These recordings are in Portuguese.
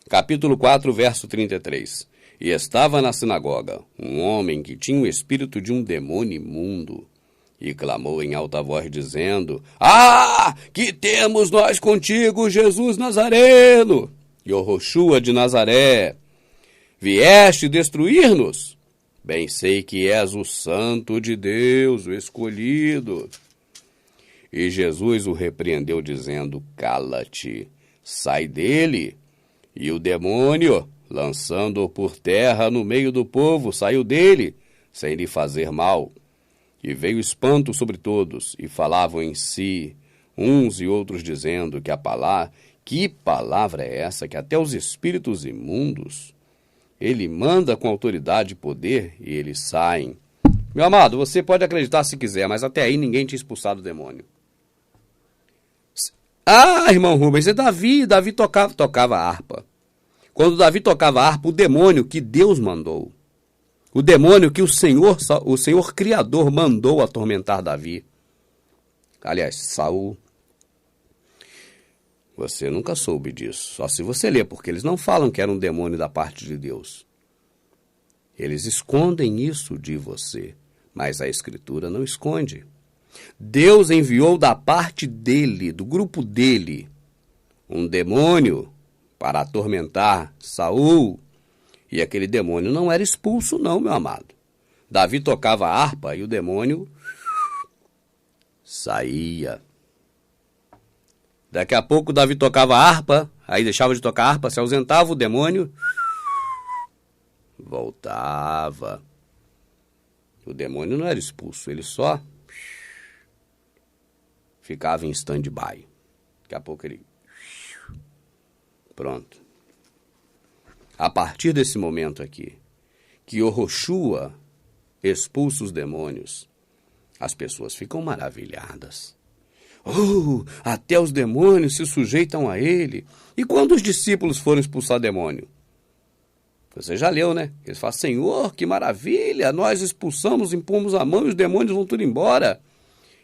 Capítulo 4, verso 33. E estava na sinagoga um homem que tinha o espírito de um demônio imundo, e clamou em alta voz, dizendo: Ah, que temos nós contigo, Jesus Nazareno, Yoshua de Nazaré? Vieste destruir-nos? Bem sei que és o Santo de Deus, o escolhido. E Jesus o repreendeu, dizendo: Cala-te, sai dele. E o demônio, lançando-o por terra no meio do povo, saiu dele, sem lhe fazer mal. E veio espanto sobre todos, e falavam em si, uns e outros, dizendo que palavra é essa, que até os espíritos imundos ele manda com autoridade e poder, e eles saem. Meu amado, você pode acreditar se quiser, mas até aí ninguém tinha expulsado o demônio. Ah, irmão Rubens, é Davi tocava harpa. Quando Davi tocava harpa, o demônio que Deus mandou, o demônio que o Senhor Criador mandou atormentar Davi. Aliás, Saul. Você nunca soube disso, só se você ler, porque eles não falam que era um demônio da parte de Deus. Eles escondem isso de você, mas a Escritura não esconde. Deus enviou da parte dele, do grupo dele, um demônio para atormentar Saul. E aquele demônio não era expulso não, meu amado. Davi tocava a harpa e o demônio saía. Daqui a pouco Davi tocava a harpa, aí deixava de tocar a harpa, se ausentava, o demônio voltava. O demônio não era expulso, ele só ficava em stand-by. Daqui a pouco ele... Pronto. A partir desse momento aqui, que Yoshua expulsa os demônios, as pessoas ficam maravilhadas. Oh, até os demônios se sujeitam a ele. E quando os discípulos foram expulsar demônio? Você já leu, né? Eles falam: Senhor, que maravilha, nós expulsamos, impomos a mão e os demônios vão tudo embora.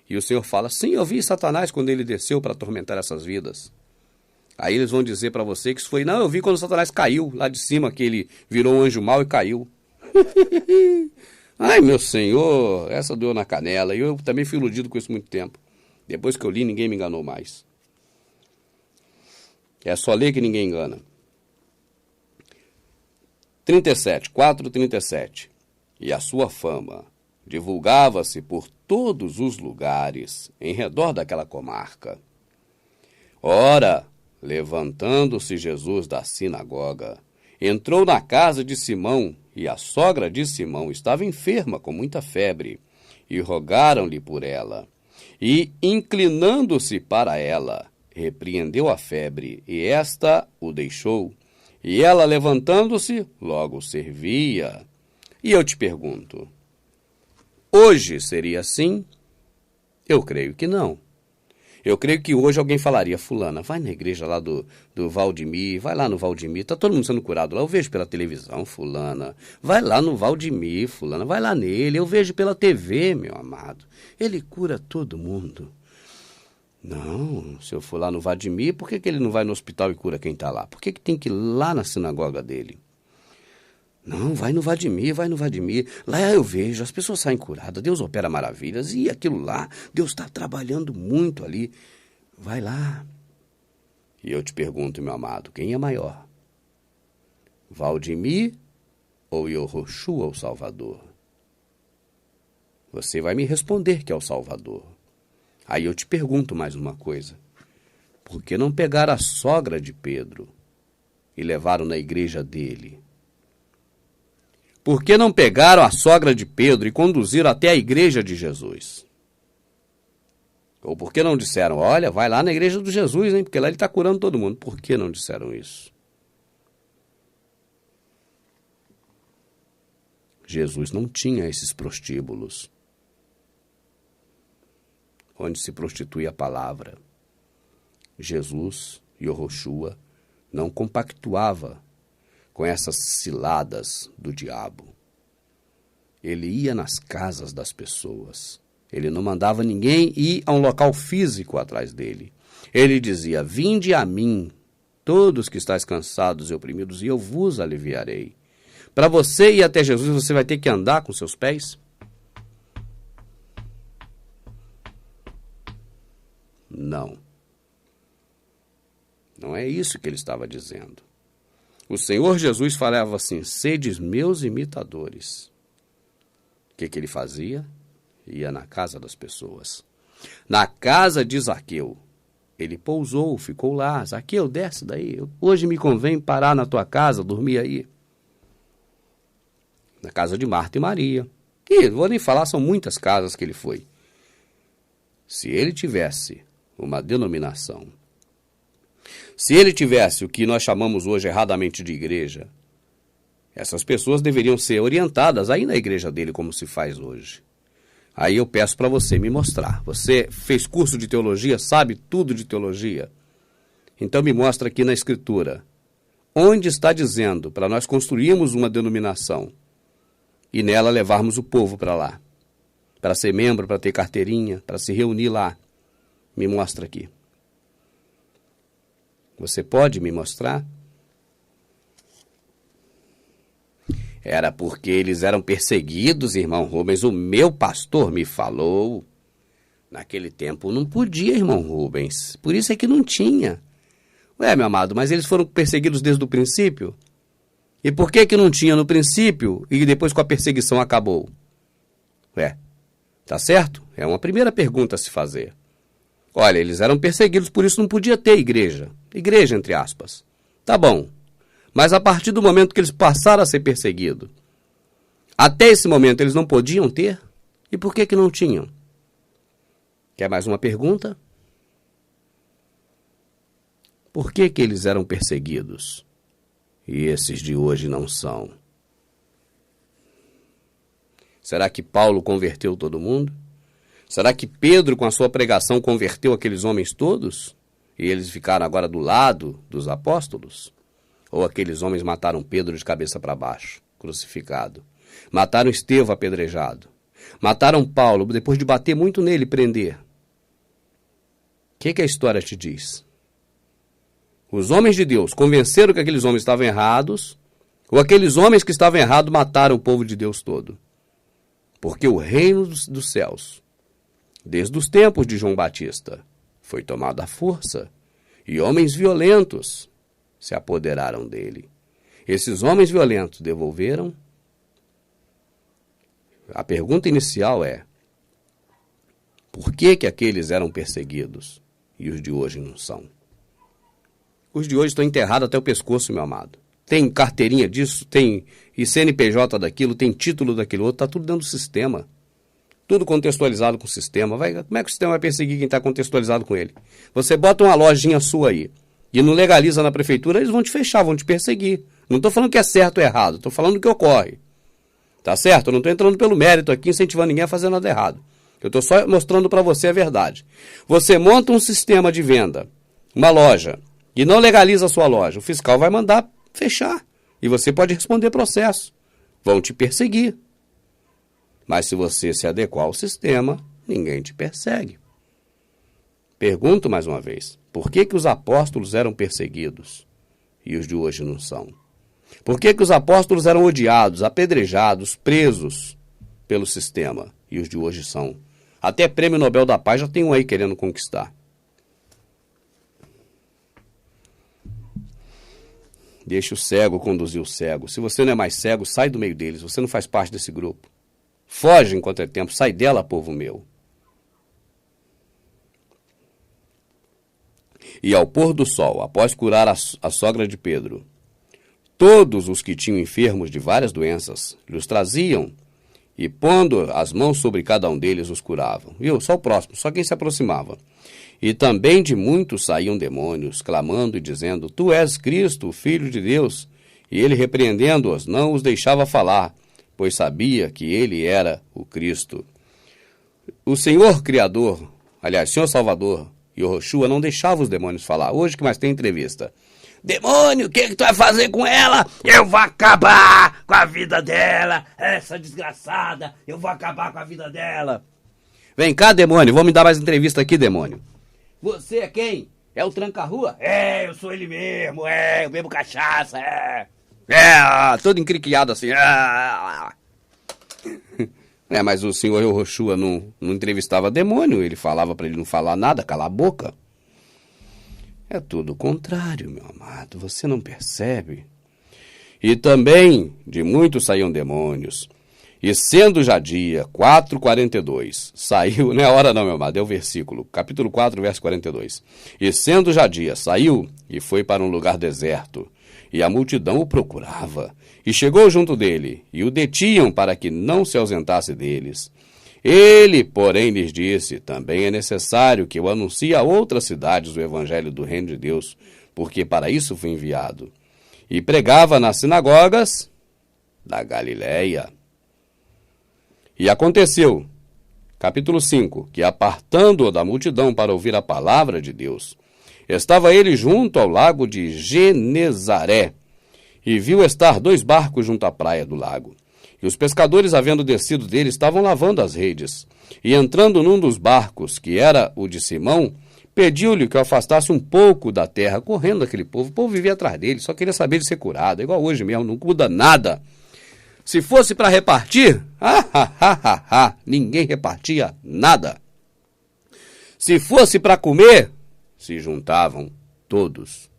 E o Senhor fala: sim, eu vi Satanás quando ele desceu para atormentar essas vidas. Aí eles vão dizer para você que isso foi... Não, eu vi quando Satanás caiu lá de cima, que ele virou um anjo mau e caiu. Ai, meu Senhor, essa doeu na canela. E eu também fui iludido com isso muito tempo. Depois que eu li, ninguém me enganou mais. É só ler que ninguém engana. 4:37. E a sua fama divulgava-se por todos os lugares em redor daquela comarca. Ora, levantando-se Jesus da sinagoga, entrou na casa de Simão, e a sogra de Simão estava enferma com muita febre, e rogaram-lhe por ela. E, inclinando-se para ela, repreendeu a febre, e esta o deixou. E ela, levantando-se, logo servia. E eu te pergunto, hoje seria assim? Eu creio que não. Eu creio que hoje alguém falaria: fulana, vai na igreja lá do Valdemir, vai lá no Valdemir, tá todo mundo sendo curado lá, eu vejo pela televisão, fulana. Vai lá no Valdemir, fulana, vai lá nele, eu vejo pela TV, meu amado. Ele cura todo mundo. Não, se eu for lá no Valdemir, por que ele não vai no hospital e cura quem tá lá? Por que tem que ir lá na sinagoga dele? Não, vai no Valdemir, vai no Valdemir. Lá eu vejo, as pessoas saem curadas, Deus opera maravilhas. E aquilo lá, Deus está trabalhando muito ali. Vai lá. E eu te pergunto, meu amado, quem é maior? Valdemir ou Yoshua, o Salvador? Você vai me responder que é o Salvador. Aí eu te pergunto mais uma coisa. Por que não pegaram a sogra de Pedro e levaram na igreja dele? Por que não pegaram a sogra de Pedro e conduziram até a igreja de Jesus? Ou por que não disseram: olha, vai lá na igreja de Jesus, hein, porque lá ele está curando todo mundo? Por que não disseram isso? Jesus não tinha esses prostíbulos onde se prostitui a palavra. Jesus, Yoshua, não compactuava com essas ciladas do diabo. Ele ia nas casas das pessoas. Ele não mandava ninguém ir a um local físico atrás dele. Ele dizia: vinde a mim, todos que estáis cansados e oprimidos, e eu vos aliviarei. Para você ir até Jesus, você vai ter que andar com seus pés? Não. Não é isso que ele estava dizendo. O Senhor Jesus falava assim: sedes meus imitadores. O que ele fazia? Ia na casa das pessoas. Na casa de Zaqueu. Ele pousou, ficou lá. Zaqueu, desce daí. Hoje me convém parar na tua casa, dormir aí. Na casa de Marta e Maria. E não vou nem falar, são muitas casas que ele foi. Se ele tivesse uma denominação, se ele tivesse o que nós chamamos hoje erradamente de igreja, essas pessoas deveriam ser orientadas aí na igreja dele, como se faz hoje. Aí eu peço para você me mostrar. Você fez curso de teologia, sabe tudo de teologia? Então me mostra aqui na Escritura. Onde está dizendo para nós construirmos uma denominação e nela levarmos o povo para lá? Para ser membro, para ter carteirinha, para se reunir lá. Me mostra aqui. Você pode me mostrar? Era porque eles eram perseguidos, irmão Rubens. O meu pastor me falou. Naquele tempo não podia, irmão Rubens. Por isso é que não tinha. Ué, meu amado, mas eles foram perseguidos desde o princípio? E por que não tinha no princípio e depois com a perseguição acabou? Ué, tá certo? É uma primeira pergunta a se fazer. Olha, eles eram perseguidos, por isso não podia ter igreja. Igreja, entre aspas. Tá bom. Mas a partir do momento que eles passaram a ser perseguidos, até esse momento eles não podiam ter? E por que não tinham? Quer mais uma pergunta? Por que eles eram perseguidos e esses de hoje não são? Será que Paulo converteu todo mundo? Será que Pedro, com a sua pregação, converteu aqueles homens todos? E eles ficaram agora do lado dos apóstolos? Ou aqueles homens mataram Pedro de cabeça para baixo, crucificado? Mataram Estevão apedrejado? Mataram Paulo, depois de bater muito nele e prender? O que a história te diz? Os homens de Deus convenceram que aqueles homens estavam errados, ou aqueles homens que estavam errados mataram o povo de Deus todo? Porque o reino dos céus, desde os tempos de João Batista, foi tomado à força, e homens violentos se apoderaram dele. Esses homens violentos devolveram? A pergunta inicial é: por que aqueles eram perseguidos e os de hoje não são? Os de hoje estão enterrados até o pescoço, meu amado. Tem carteirinha disso, tem CNPJ daquilo, tem título daquilo outro, está tudo dentro do sistema. Tudo contextualizado com o sistema. Como é que o sistema vai perseguir quem está contextualizado com ele? Você bota uma lojinha sua aí e não legaliza na prefeitura, eles vão te fechar, vão te perseguir. Não estou falando que é certo ou errado, estou falando o que ocorre. Tá certo? Eu não estou entrando pelo mérito aqui, incentivando ninguém a fazer nada errado. Eu estou só mostrando para você a verdade. Você monta um sistema de venda, uma loja, e não legaliza a sua loja, o fiscal vai mandar fechar. E você pode responder processo. Vão te perseguir. Mas se você se adequar ao sistema, ninguém te persegue. Pergunto mais uma vez, por que os apóstolos eram perseguidos e os de hoje não são? Por que os apóstolos eram odiados, apedrejados, presos pelo sistema e os de hoje são? Até Prêmio Nobel da Paz já tem um aí querendo conquistar. Deixa o cego conduzir o cego. Se você não é mais cego, sai do meio deles. Você não faz parte desse grupo. Foge enquanto é tempo. Sai dela, povo meu. E ao pôr do sol, após curar a sogra de Pedro, todos os que tinham enfermos de várias doenças lhes traziam e, pondo as mãos sobre cada um deles, os curavam. Viu? Só o próximo, só quem se aproximava. E também de muitos saíam demônios, clamando e dizendo: Tu és Cristo, o Filho de Deus. E ele, repreendendo-os, não os deixava falar, pois sabia que ele era o Cristo. O Senhor Criador, aliás, Senhor Salvador, Yahushua, não deixava os demônios falar. Hoje que mais tem entrevista. Demônio, o que tu vai fazer com ela? Eu vou acabar com a vida dela, essa desgraçada, eu vou acabar com a vida dela. Vem cá, demônio, vou me dar mais entrevista aqui, demônio. Você é quem? É o tranca-rua? É, eu sou ele mesmo, eu bebo cachaça, todo encriquiado assim, mas o senhor Yehoshua não entrevistava demônio, ele falava para ele não falar nada, calar a boca. É tudo o contrário, meu amado, você não percebe? E também de muitos saíam demônios. E sendo já dia, 4:42, saiu, não é hora não, meu amado, é o versículo, capítulo 4, verso 42. E sendo já dia, saiu e foi para um lugar deserto. E a multidão o procurava. E chegou junto dele, e o detiam para que não se ausentasse deles. Ele, porém, lhes disse, também é necessário que eu anuncie a outras cidades o evangelho do reino de Deus, porque para isso fui enviado. E pregava nas sinagogas da Galiléia. E aconteceu, capítulo 5, que apartando-o da multidão para ouvir a palavra de Deus, estava ele junto ao lago de Genezaré, e viu estar 2 barcos junto à praia do lago. E os pescadores, havendo descido dele, estavam lavando as redes. E entrando num dos barcos, que era o de Simão, pediu-lhe que o afastasse um pouco da terra, correndo aquele povo. O povo vivia atrás dele, só queria saber de ser curado. É igual hoje mesmo, não muda nada. Se fosse para repartir, ninguém repartia nada. Se fosse para comer, se juntavam todos.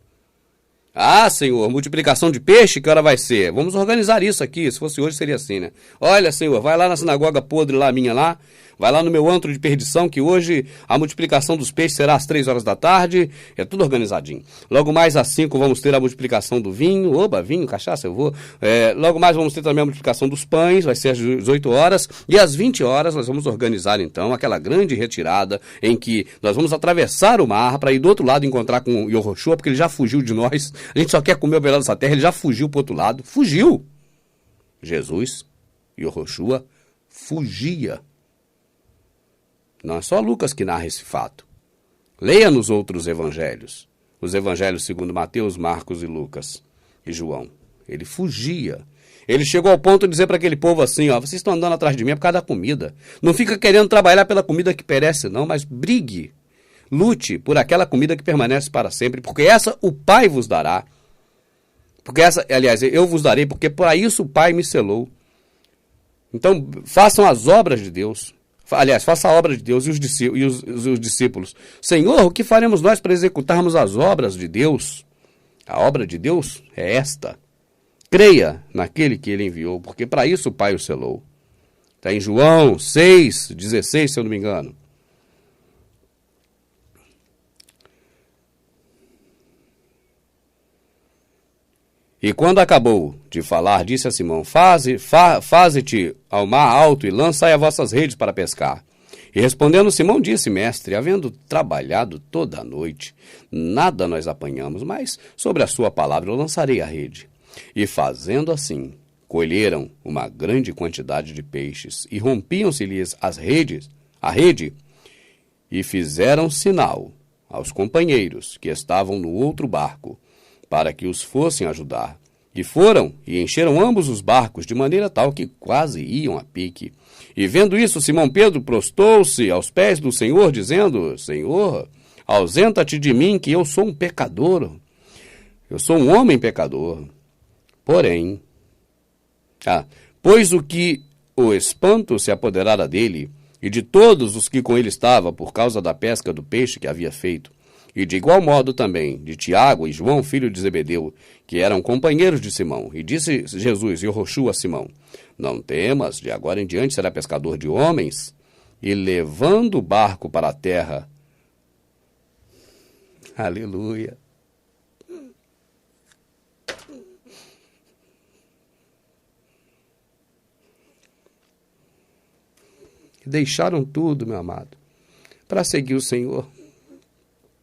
Ah, Senhor, multiplicação de peixe, que hora vai ser? Vamos organizar isso aqui, se fosse hoje seria assim, né? Olha, Senhor, vai lá na sinagoga podre lá, minha lá, vai lá no meu antro de perdição, que hoje a multiplicação dos peixes será às 3 horas da tarde, é tudo organizadinho. Logo mais às 5 vamos ter a multiplicação do vinho, vinho, cachaça, eu vou. Logo mais vamos ter também a multiplicação dos pães, vai ser às 18 horas, e às 20 horas nós vamos organizar então aquela grande retirada em que nós vamos atravessar o mar para ir do outro lado encontrar com o Yehoshua, porque ele já fugiu de nós. A gente só quer comer o melhor dessa terra, ele já fugiu para o outro lado. Fugiu! Jesus, Yehoshua, fugia. Não é só Lucas que narra esse fato. Leia nos outros evangelhos. Os evangelhos segundo Mateus, Marcos e Lucas e João. Ele fugia. Ele chegou ao ponto de dizer para aquele povo assim, vocês estão andando atrás de mim por causa da comida. Não fica querendo trabalhar pela comida que perece, não, mas brigue. Lute por aquela comida que permanece para sempre, porque essa o Pai vos dará. Porque essa, aliás, eu vos darei, porque para isso o Pai me selou. Então, façam as obras de Deus. Aliás, faça a obra de Deus e os discípulos. Senhor, o que faremos nós para executarmos as obras de Deus? A obra de Deus é esta. Creia naquele que ele enviou, porque para isso o Pai o selou. Está em João 6:16, se eu não me engano. E quando acabou de falar, disse a Simão, faze-te ao mar alto e lançai as vossas redes para pescar. E respondendo Simão disse, mestre, havendo trabalhado toda a noite, nada nós apanhamos, mas sobre a sua palavra eu lançarei a rede. E fazendo assim, colheram uma grande quantidade de peixes, e rompiam-se-lhes a rede, e fizeram sinal aos companheiros que estavam no outro barco, para que os fossem ajudar. E foram, e encheram ambos os barcos, de maneira tal que quase iam a pique. E vendo isso, Simão Pedro prostou-se aos pés do Senhor, dizendo, Senhor, ausenta-te de mim, que eu sou um pecador. Eu sou um homem pecador. Porém, pois o que o espanto se apoderara dele, e de todos os que com ele estavam, por causa da pesca do peixe que havia feito, e de igual modo também de Tiago e João, filho de Zebedeu, que eram companheiros de Simão. E disse Jesus, Yehoshua a Simão, não temas, de agora em diante será pescador de homens. E levando o barco para a terra, aleluia, deixaram tudo, meu amado, para seguir o Senhor.